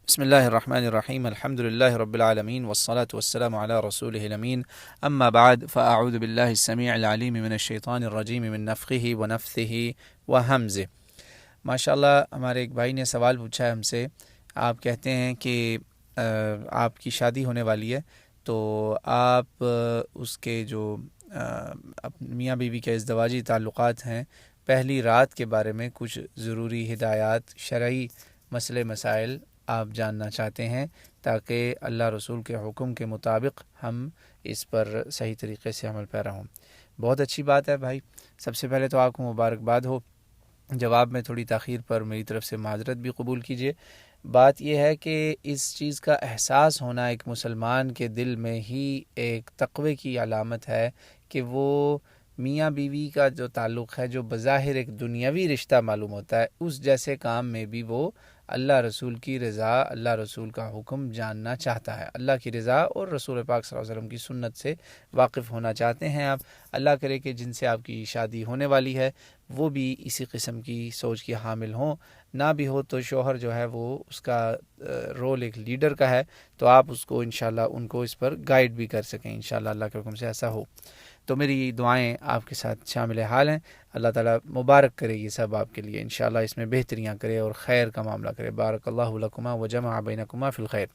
بسم اللہ الرحمن الرحیم الحمد للہ رب العالمین والصلاة والسلام علی رسولہ الامین اما بعد فاعوذ باللہ السمیع العلیم من الشیطان الرجیم من نفخہ ونفثہ وہمزہ۔ ماشاءاللہ ہمارے ایک بھائی نے سوال پوچھا ہے ہم سے، آپ کہتے ہیں کہ آپ کی شادی ہونے والی ہے، تو آپ اس کے جو میاں بیوی کے ازدواجی تعلقات ہیں، پہلی رات کے بارے میں کچھ ضروری ہدایات، شرعی مسئلے مسائل آپ جاننا چاہتے ہیں تاکہ اللہ رسول کے حکم کے مطابق ہم اس پر صحیح طریقے سے عمل پیرا ہوں۔ بہت اچھی بات ہے بھائی، سب سے پہلے تو آپ کو مبارکباد ہو۔ جواب میں تھوڑی تاخیر پر میری طرف سے معذرت بھی قبول کیجیے۔ بات یہ ہے کہ اس چیز کا احساس ہونا ایک مسلمان کے دل میں ہی ایک تقوی کی علامت ہے کہ وہ میاں بیوی کا جو تعلق ہے، جو بظاہر ایک دنیاوی رشتہ معلوم ہوتا ہے، اس جیسے کام میں بھی وہ اللہ رسول کی رضا، اللہ رسول کا حکم جاننا چاہتا ہے، اللہ کی رضا اور رسول پاک صلی اللہ علیہ وسلم کی سنت سے واقف ہونا چاہتے ہیں آپ۔ اللہ کرے کہ جن سے آپ کی شادی ہونے والی ہے وہ بھی اسی قسم کی سوچ کے حامل ہوں، نہ بھی ہو تو شوہر جو ہے وہ اس کا رول ایک لیڈر کا ہے، تو آپ اس کو انشاءاللہ ان کو اس پر گائیڈ بھی کر سکیں، انشاءاللہ اللہ کے حکم سے ایسا ہو۔ تو میری دعائیں آپ کے ساتھ شامل حال ہیں، اللہ تعالیٰ مبارک کرے یہ سب آپ کے لیے، انشاءاللہ اس میں بہتریاں کرے اور خیر کا معاملہ کرے۔ بارک اللہ لکما وجمع بینکما فی الخیر۔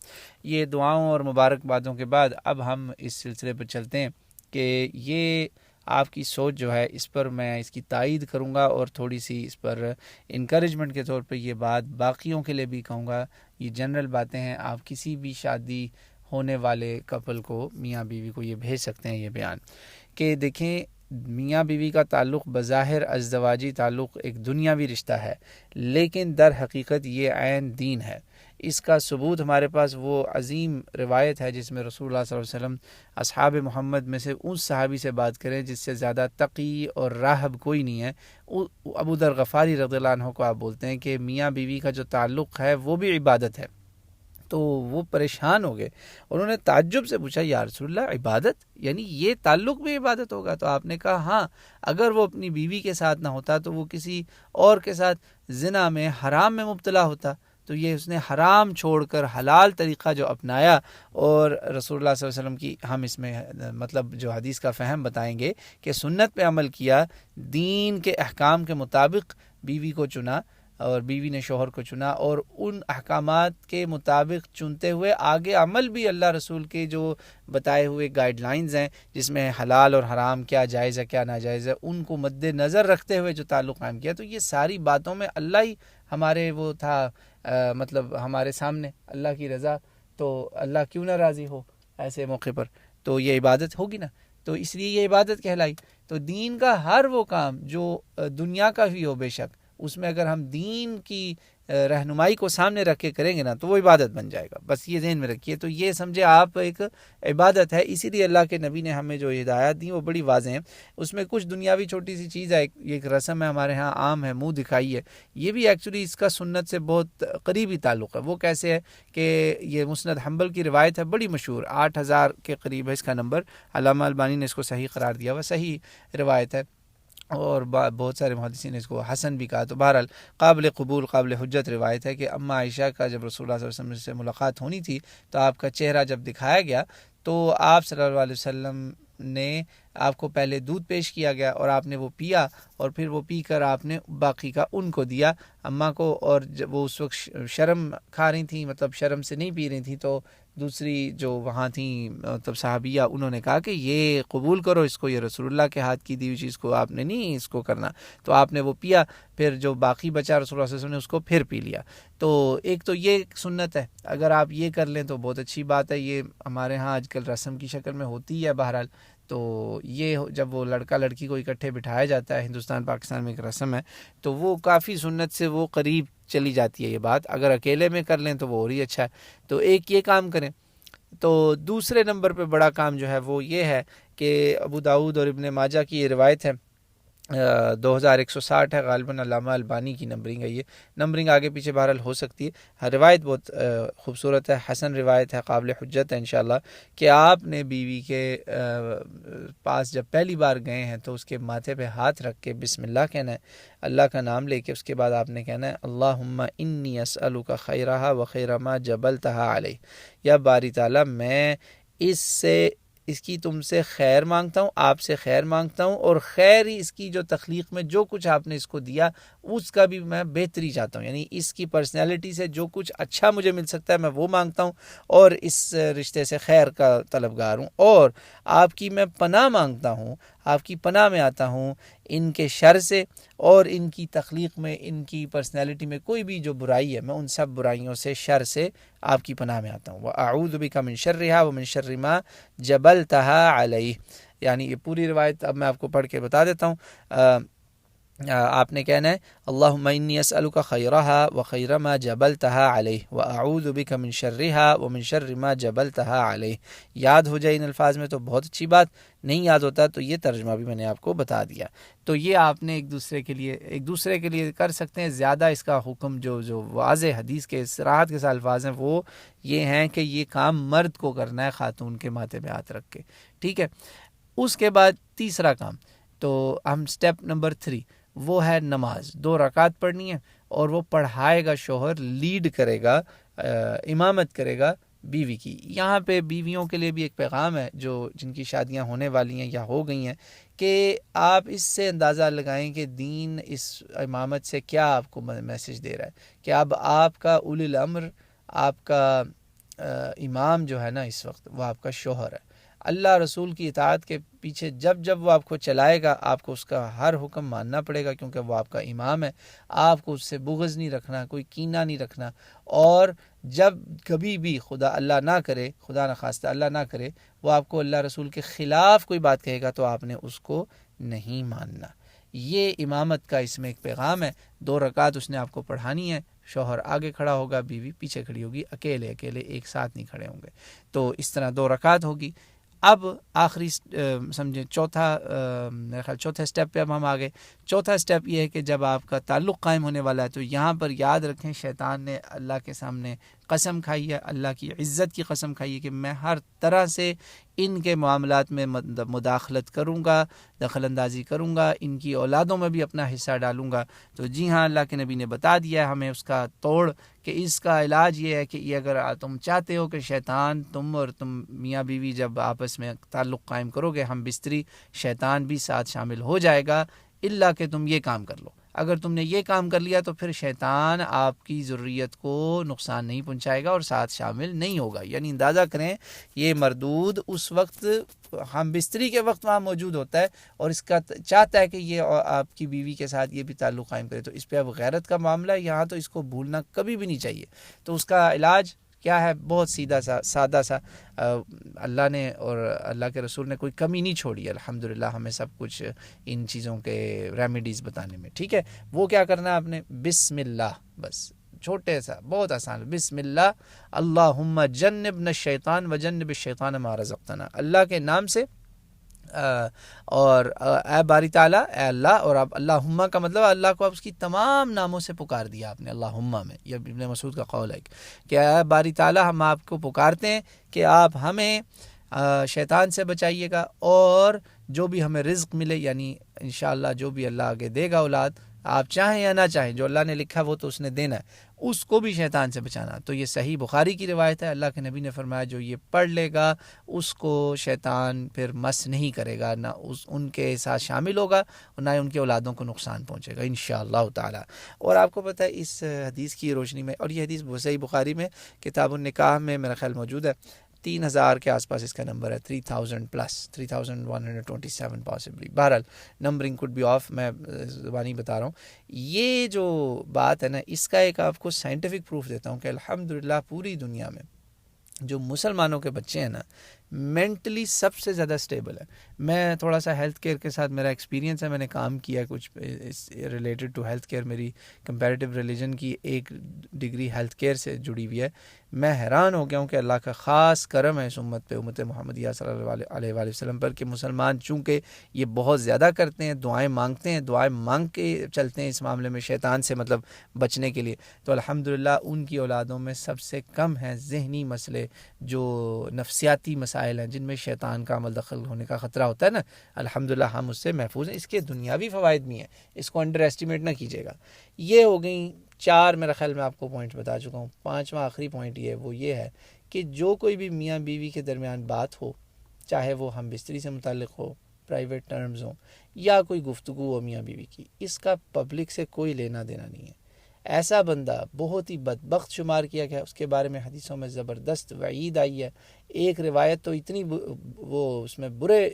یہ دعاؤں اور مبارکبادوں کے بعد اب ہم اس سلسلے پر چلتے ہیں کہ یہ آپ کی سوچ جو ہے اس پر میں اس کی تائید کروں گا اور تھوڑی سی اس پر انکریجمنٹ کے طور پہ یہ بات باقیوں کے لیے بھی کہوں گا۔ یہ جنرل باتیں ہیں، آپ کسی بھی شادی ہونے والے کپل کو، میاں بیوی کو یہ بھیج سکتے ہیں یہ بیان کہ دیکھیں، میاں بیوی کا تعلق بظاہر ازدواجی تعلق ایک دنیاوی رشتہ ہے، لیکن در حقیقت یہ عین دین ہے۔ اس کا ثبوت ہمارے پاس وہ عظیم روایت ہے جس میں رسول اللہ صلی اللہ علیہ وسلم اصحاب محمد میں سے اس صحابی سے بات کریں جس سے زیادہ تقی اور راہب کوئی نہیں ہے، ابو ذر غفاری رضی اللہ عنہ کو آپ بولتے ہیں کہ میاں بیوی کا جو تعلق ہے وہ بھی عبادت ہے۔ تو وہ پریشان ہو گئے، انہوں نے تعجب سے پوچھا، یا رسول اللہ عبادت یعنی یہ تعلق بھی عبادت ہوگا؟ تو آپ نے کہا ہاں، اگر وہ اپنی بیوی کے ساتھ نہ ہوتا تو وہ کسی اور کے ساتھ زنا میں، حرام میں مبتلا ہوتا، تو یہ اس نے حرام چھوڑ کر حلال طریقہ جو اپنایا، اور رسول اللہ صلی اللہ علیہ وسلم کی ہم اس میں مطلب جو حدیث کا فہم بتائیں گے کہ سنت پہ عمل کیا، دین کے احکام کے مطابق بیوی کو چنا اور بیوی نے شوہر کو چنا، اور ان احکامات کے مطابق چنتے ہوئے آگے عمل بھی اللہ رسول کے جو بتائے ہوئے گائیڈ لائنز ہیں جس میں حلال اور حرام کیا جائز ہے کیا ناجائز ہے ان کو مد نظر رکھتے ہوئے جو تعلق قائم کیا، تو یہ ساری باتوں میں اللہ ہی ہمارے وہ تھا، مطلب ہمارے سامنے اللہ کی رضا، تو اللہ کیوں نہ راضی ہو ایسے موقع پر، تو یہ عبادت ہوگی نا، تو اس لیے یہ عبادت کہلائی۔ تو دین کا ہر وہ کام جو دنیا کا بھی ہو بے شک، اس میں اگر ہم دین کی رہنمائی کو سامنے رکھ کے کریں گے نا تو وہ عبادت بن جائے گا، بس یہ ذہن میں رکھیے۔ تو یہ سمجھے آپ ایک عبادت ہے، اسی لیے اللہ کے نبی نے ہمیں جو ہدایات دی وہ بڑی واضح ہیں، اس میں کچھ دنیاوی چھوٹی سی چیز ہے، ایک رسم ہے ہمارے ہاں عام ہے، منہ دکھائی ہے، یہ بھی ایکچولی اس کا سنت سے بہت قریبی تعلق ہے۔ وہ کیسے ہے کہ یہ مسند حنبل کی روایت ہے، بڑی مشہور، 8000 کے قریب ہے اس کا نمبر، علامہ البانی نے اس کو صحیح قرار دیا ہوا، صحیح روایت ہے، اور بہت سارے محدثین نے اس کو حسن بھی کہا، تو بہرحال قابل قبول قابل حجت روایت ہے کہ اما عائشہ کا جب رسول اللہ صلی اللہ علیہ وسلم سے ملاقات ہونی تھی تو آپ کا چہرہ جب دکھایا گیا تو آپ صلی اللہ علیہ وسلم نے آپ کو پہلے دودھ پیش کیا گیا اور آپ نے وہ پیا، اور پھر وہ پی کر آپ نے باقی کا ان کو دیا اماں کو، اور جب وہ اس وقت شرم کھا رہی تھیں، مطلب شرم سے نہیں پی رہی تھیں، تو دوسری جو وہاں تھیں مطلب صحابیہ، انہوں نے کہا کہ یہ قبول کرو اس کو، یہ رسول اللہ کے ہاتھ کی دی ہوئی چیز کو آپ نے نہیں اس کو کرنا، تو آپ نے وہ پیا، پھر جو باقی بچا رسول اللہ صلی اللہ علیہ وسلم نے اس کو پھر پی لیا۔ تو ایک تو یہ سنت ہے، اگر آپ یہ کر لیں تو بہت اچھی بات ہے، یہ ہمارے ہاں آج کل رسم کی شکل میں ہوتی ہے بہرحال۔ تو یہ جب وہ لڑکا لڑکی کو اکٹھے بٹھایا جاتا ہے، ہندوستان پاکستان میں ایک رسم ہے، تو وہ کافی سنت سے وہ قریب چلی جاتی ہے یہ بات، اگر اکیلے میں کر لیں تو وہ اور ہی اچھا ہے۔ تو ایک یہ کام کریں۔ تو دوسرے نمبر پہ بڑا کام جو ہے وہ یہ ہے کہ ابو داؤد اور ابن ماجہ کی یہ روایت ہے 2160 ہے غالباً، علامہ البانی کی نمبرنگ ہے، یہ نمبرنگ آگے پیچھے بہرحال ہو سکتی ہے۔ روایت بہت خوبصورت ہے، حسن روایت ہے، قابل حجت ہے انشاءاللہ، کہ آپ نے بیوی کے پاس جب پہلی بار گئے ہیں تو اس کے ماتھے پہ ہاتھ رکھ کے بسم اللہ کہنا ہے، اللہ کا نام لے کے، اس کے بعد آپ نے کہنا ہے اللہم انی اسألک خیرہا و خیر ما جبلتہا علیہ، یا باری تعالیٰ میں اس کی تم سے خیر مانگتا ہوں، آپ سے خیر مانگتا ہوں، اور خیر ہی اس کی جو تخلیق میں جو کچھ آپ نے اس کو دیا اس کا بھی میں بہتری چاہتا ہوں، یعنی اس کی پرسنالٹی سے جو کچھ اچھا مجھے مل سکتا ہے میں وہ مانگتا ہوں، اور اس رشتے سے خیر کا طلبگار ہوں، اور آپ کی میں پناہ مانگتا ہوں، آپ کی پناہ میں آتا ہوں ان کے شر سے، اور ان کی تخلیق میں، ان کی پرسنالٹی میں کوئی بھی جو برائی ہے میں ان سب برائیوں سے، شر سے آپ کی پناہ میں آتا ہوں۔ وَأَعُوذُ بِكَ مِن شَرِّهَا وَمِن شَرِّ مَا جَبَلْتَهَا عَلَيْهِ، یعنی یہ پوری روایت اب میں آپ کو پڑھ کے بتا دیتا ہوں۔ آپ نے کہنا ہے اللہم انی اسألک خیرہا و خیر ما جبلتہا علیہ واعوذ بک من شرہا ومن شر ما جبلتہا علیہ۔ یاد ہو جائے ان الفاظ میں تو بہت اچھی بات، نہیں یاد ہوتا تو یہ ترجمہ بھی میں نے آپ کو بتا دیا۔ تو یہ آپ نے ایک دوسرے کے لیے کر سکتے ہیں۔ زیادہ اس کا حکم جو واضح حدیث کے صراحت کے ساتھ الفاظ ہیں وہ یہ ہیں کہ یہ کام مرد کو کرنا ہے خاتون کے ماتھے پہ ہاتھ رکھ کے، ٹھیک ہے۔ اس کے بعد تیسرا کام، تو ہم سٹیپ نمبر 3، وہ ہے نماز 2 رکعت پڑھنی ہے، اور وہ پڑھائے گا شوہر، لیڈ کرے گا، امامت کرے گا بیوی کی۔ یہاں پہ بیویوں کے لیے بھی ایک پیغام ہے جو جن کی شادیاں ہونے والی ہیں یا ہو گئی ہیں، کہ آپ اس سے اندازہ لگائیں کہ دین اس امامت سے کیا آپ کو میسج دے رہا ہے، کہ اب آپ کا اولی الامر، آپ کا امام جو ہے نا اس وقت وہ آپ کا شوہر ہے۔ اللہ رسول کی اطاعت کے پیچھے جب وہ آپ کو چلائے گا آپ کو اس کا ہر حکم ماننا پڑے گا، کیونکہ وہ آپ کا امام ہے۔ آپ کو اس سے بغض نہیں رکھنا، کوئی کینہ نہیں رکھنا، اور جب کبھی بھی اللہ نہ کرے، خدا نخواستہ اللہ نہ کرے، وہ آپ کو اللہ رسول کے خلاف کوئی بات کہے گا تو آپ نے اس کو نہیں ماننا۔ یہ امامت کا اس میں ایک پیغام ہے۔ 2 رکعت اس نے آپ کو پڑھانی ہے، شوہر آگے کھڑا ہوگا، بیوی پیچھے کھڑی ہوگی، اکیلے ایک ساتھ نہیں کھڑے ہوں گے۔ تو اس طرح 2 رکعت ہوگی۔ اب آخری سمجھیں میرے خیال چوتھے سٹیپ پہ اب ہم آگے۔ چوتھا سٹیپ یہ ہے کہ جب آپ کا تعلق قائم ہونے والا ہے تو یہاں پر یاد رکھیں شیطان نے اللہ کے سامنے قسم کھائی ہے، اللہ کی عزت کی قسم کھائی ہے کہ میں ہر طرح سے ان کے معاملات میں مداخلت کروں گا، دخل اندازی کروں گا، ان کی اولادوں میں بھی اپنا حصہ ڈالوں گا۔ تو جی ہاں، اللہ کے نبی نے بتا دیا ہے ہمیں اس کا توڑ، کہ اس کا علاج یہ ہے کہ یہ اگر تم چاہتے ہو کہ شیطان تم میاں بیوی جب آپس میں تعلق قائم کرو گے ہم بستری، شیطان بھی ساتھ شامل ہو جائے گا، الا کہ تم یہ کام کر لو۔ اگر تم نے یہ کام کر لیا تو پھر شیطان آپ کی ذریت کو نقصان نہیں پہنچائے گا اور ساتھ شامل نہیں ہوگا۔ یعنی اندازہ کریں یہ مردود اس وقت ہم بستری کے وقت وہاں موجود ہوتا ہے اور اس کا چاہتا ہے کہ یہ آپ کی بیوی کے ساتھ یہ بھی تعلق قائم کرے، تو اس پہ اب غیرت کا معاملہ ہے یہاں، تو اس کو بھولنا کبھی بھی نہیں چاہیے۔ تو اس کا علاج کیا ہے؟ بہت سیدھا سا سادہ سا، اللہ نے اور اللہ کے رسول نے کوئی کمی نہیں چھوڑی ہے الحمدللہ ہمیں سب کچھ ان چیزوں کے ریمیڈیز بتانے میں، ٹھیک ہے۔ وہ کیا کرنا ہے آپ نے؟ بسم اللہ، بس چھوٹے سا بہت آسان، بسم اللہ اللہم جنبنا الشیطان وجنب الشیطان ما رزقتنا، اللہ کے نام سے، اور اے باری تعالیٰ، اے اللہ، اور آپ اللہم کا مطلب اللہ کو آپ اس کی تمام ناموں سے پکار دیا آپ نے اللہم میں، یہ ابن مسعود کا قول ہے کہ اے باری تعالیٰ ہم آپ کو پکارتے ہیں کہ آپ ہمیں شیطان سے بچائیے گا، اور جو بھی ہمیں رزق ملے، یعنی انشاءاللہ جو بھی اللہ آگے دے گا اولاد، آپ چاہیں یا نہ چاہیں، جو اللہ نے لکھا وہ تو اس نے دینا ہے، اس کو بھی شیطان سے بچانا۔ تو یہ صحیح بخاری کی روایت ہے، اللہ کے نبی نے فرمایا جو یہ پڑھ لے گا اس کو شیطان پھر مس نہیں کرے گا، نہ ان کے ساتھ شامل ہوگا اور نہ ہی ان کے اولادوں کو نقصان پہنچے گا انشاءاللہ تعالی۔ اور آپ کو پتہ ہے اس حدیث کی روشنی میں، اور یہ حدیث صحیح بخاری میں کتاب النکاح میں میرا خیال موجود ہے، 3000 کے آس پاس اس کا نمبر ہے، 3000 پلس 3127 پاسبلی، بہرحال نمبرنگ کوڈ بی آف، میں زبانی بتا رہا ہوں۔ یہ جو بات ہے نا، اس کا ایک آپ کو سائنٹیفک پروف دیتا ہوں کہ الحمدللہ پوری دنیا میں جو مسلمانوں کے بچے ہیں نا، مینٹلی سب سے زیادہ اسٹیبل ہے. میں تھوڑا سا ہیلتھ کیئر کے ساتھ میرا ایکسپیرینس ہے, میں نے کام کیا کچھ ریلیٹڈ ٹو ہیلتھ کیئر, میری کمپیریٹیو ریلیجن کی ایک ڈگری ہیلتھ کیئر سے جڑی ہوئی ہے. میں حیران ہو گیا ہوں کہ اللہ کا خاص کرم ہے اس امت پہ, امت محمدیہ صلی اللہ علیہ وآلہ وسلم پر, کہ مسلمان چونکہ یہ بہت زیادہ کرتے ہیں, دعائیں مانگتے ہیں, دعائیں مانگ کے چلتے ہیں اس معاملے میں شیطان سے مطلب بچنے کے لیے, تو الحمدللہ ان کی اولادوں میں سب سے کم ہیں ذہنی مسئلے, جو نفسیاتی مسائل ہیں جن میں شیطان کا عمل دخل ہونے کا خطرہ ہوتا ہے نا, الحمدللہ ہم اس سے محفوظ ہیں. اس کے دنیاوی فوائد بھی ہیں, اس کو انڈر ایسٹیمیٹ نہ کیجیے گا. یہ ہو گئیں 4 میرا خیال میں آپ کو پوائنٹ بتا چکا ہوں. 5واں آخری پوائنٹ یہ ہے کہ جو کوئی بھی میاں بیوی کے درمیان بات ہو, چاہے وہ ہم بستری سے متعلق ہو, پرائیویٹ ٹرمز ہوں, یا کوئی گفتگو ہو میاں بیوی کی, اس کا پبلک سے کوئی لینا دینا نہیں ہے. ایسا بندہ بہت ہی بدبخت شمار کیا گیا, اس کے بارے میں حدیثوں میں زبردست وعید آئی ہے. ایک روایت تو اتنی وہ اس میں برے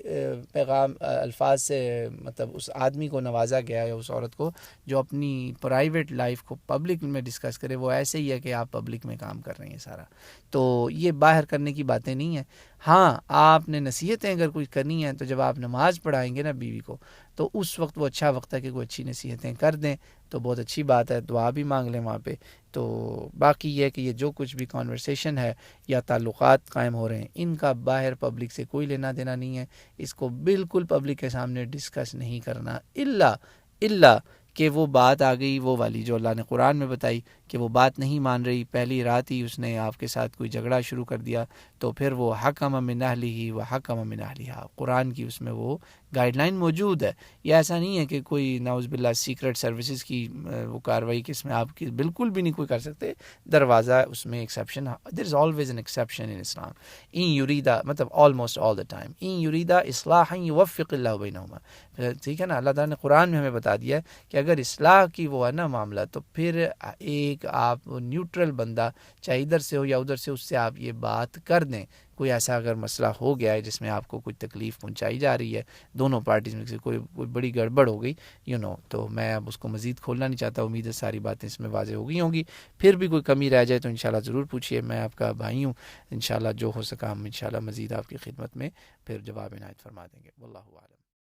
پیغام الفاظ سے مطلب اس آدمی کو نوازا گیا ہے, اس عورت کو جو اپنی پرائیویٹ لائف کو پبلک میں ڈسکس کرے, وہ ایسے ہی ہے کہ آپ پبلک میں کام کر رہے ہیں سارا. تو یہ باہر کرنے کی باتیں نہیں ہیں. ہاں آپ نے نصیحتیں اگر کوئی کرنی ہیں تو جب آپ نماز پڑھائیں گے نا بیوی کو, تو اس وقت وہ اچھا وقت ہے کہ کوئی اچھی نصیحتیں کر دیں, تو بہت اچھی بات ہے, دعا بھی مانگ لیں وہاں پہ. تو باقی یہ کہ یہ جو کچھ بھی کانورسیشن ہے یا تعلقات قائم ہو رہے ہیں, ان کا باہر پبلک سے کوئی لینا دینا نہیں ہے. اس کو بالکل پبلک کے سامنے ڈسکس نہیں کرنا, الا کہ وہ بات آ گئی وہ والی جو اللہ نے قرآن میں بتائی, کہ وہ بات نہیں مان رہی, پہلی رات ہی اس نے آپ کے ساتھ کوئی جھگڑا شروع کر دیا, تو پھر وہ حکم من اہلہ و حکم من اہلہا, قرآن کی اس میں وہ گائیڈ لائن موجود ہے. یہ ایسا نہیں ہے کہ کوئی نعوذ باللہ سیکرٹ سروسز کی وہ کارروائی کہ اس میں آپ کی بالکل بھی نہیں کوئی کر سکتے. دروازہ اس میں exception, there is always an exception in Islam. ان یریدا مطلب آلموسٹ آل دا ٹائم, ان یریدا اصلاحا یوفق اللہ بینہما. ٹھیک ہے نا, اللہ تعالیٰ نے قرآن میں ہمیں بتا دیا ہے کہ اگر اصلاح کی وہ ہے نا معاملہ, تو پھر ایک آپ نیوٹرل بندہ چاہے ادھر سے ہو یا ادھر سے, اس سے آپ یہ بات کر دیں. کوئی ایسا اگر مسئلہ ہو گیا ہے جس میں آپ کو کوئی تکلیف پہنچائی جا رہی ہے, دونوں پارٹیز میں سے کوئی بڑی گڑبڑ ہو گئی تو میں اب اس کو مزید کھولنا نہیں چاہتا. امید ہے ساری باتیں اس میں واضح ہو گئی ہوں گی. پھر بھی کوئی کمی رہ جائے تو انشاءاللہ ضرور پوچھیے, میں آپ کا بھائی ہوں. انشاءاللہ جو ہو سکا ہم انشاءاللہ مزید آپ کی خدمت میں پھر جواب عنایت فرما دیں گے. واللہ اعلم.